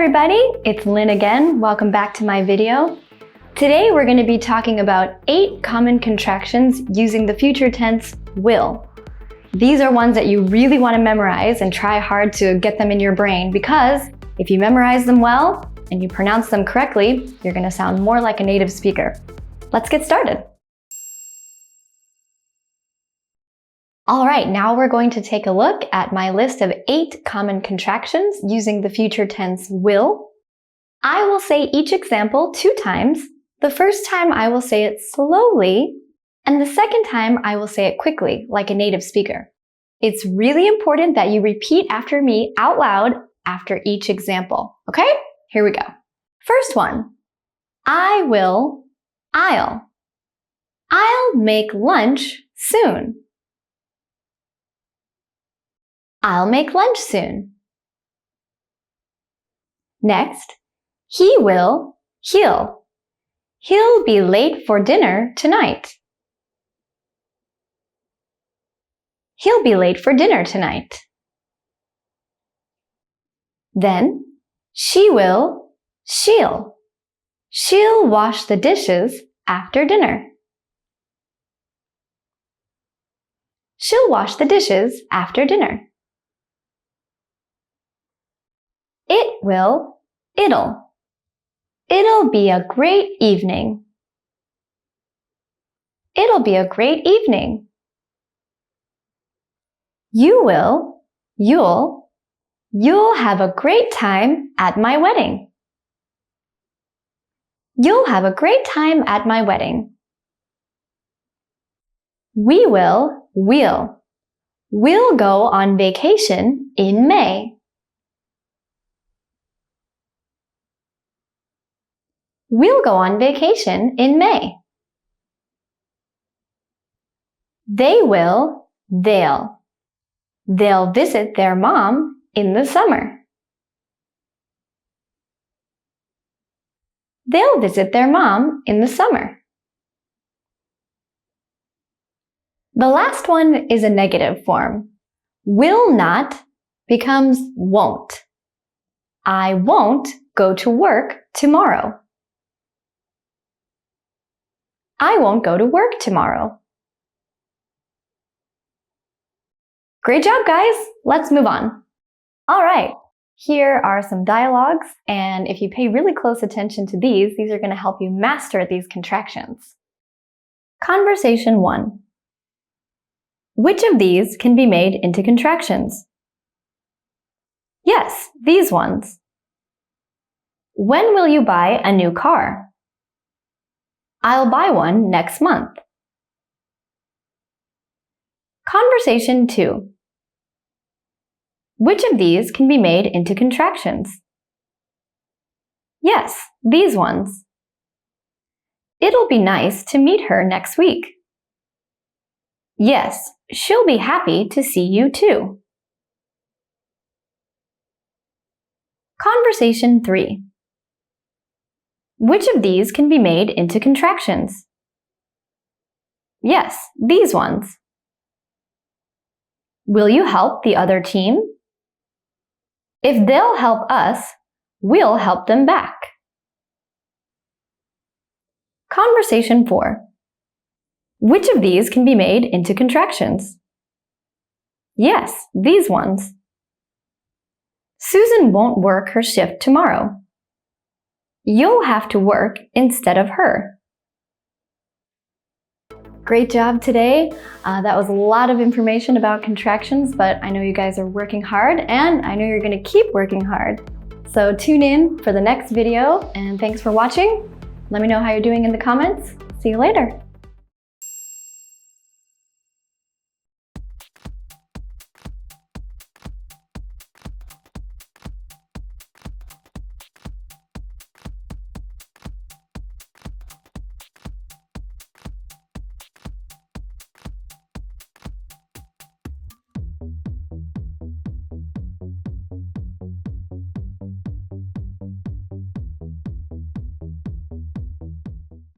everybody, it's Lynn again. Welcome back to my video. Today we're going to be talking about 8 common contractions using the future tense will. These are ones that you really want to memorize and try hard to get them in your brain because if you memorize them well and you pronounce them correctly, you're going to sound more like a native speaker. Let's get started. All right, now we're going to take a look at my list of 8 common contractions using the future tense will. I will say each example 2 times. The first time I will say it slowly, and the second time I will say it quickly, like a native speaker. It's really important that you repeat after me out loud after each example. Okay? Here we go. First one. I will, I'll. I'll make lunch soon. I'll make lunch soon. Next, he will, he'll. He'll be late for dinner tonight. He'll be late for dinner tonight. Then, she will, she'll. She'll wash the dishes after dinner. She'll wash the dishes after dinner. It will, it'll. It'll be a great evening. It'll be a great evening. You will, you'll. You'll have a great time at my wedding. You'll have a great time at my wedding. We will, we'll. We'll go on vacation in May. We'll go on vacation in May. They will, they'll. They'll visit their mom in the summer. They'll visit their mom in the summer. The last one is a negative form. Will not becomes won't. I won't go to work tomorrow. I won't go to work tomorrow. Great job, guys! Let's move on. All right, here are some dialogues, and if you pay really close attention to these are going to help you master these contractions. Conversation 1. Which of these can be made into contractions? Yes, these ones. When will you buy a new car? I'll buy one next month. Conversation 2. Which of these can be made into contractions? Yes, these ones. It'll be nice to meet her next week. Yes, she'll be happy to see you too. Conversation 3. Which of these can be made into contractions? Yes, these ones. Will you help the other team? If they'll help us, we'll help them back. Conversation 4. Which of these can be made into contractions? Yes, these ones. Susan won't work her shift tomorrow. You'll have to work instead of her. Great job today. That was a lot of information about contractions, but I know you guys are working hard and I know you're going to keep working hard. So tune in for the next video and thanks for watching. Let me know how you're doing in the comments. See you later.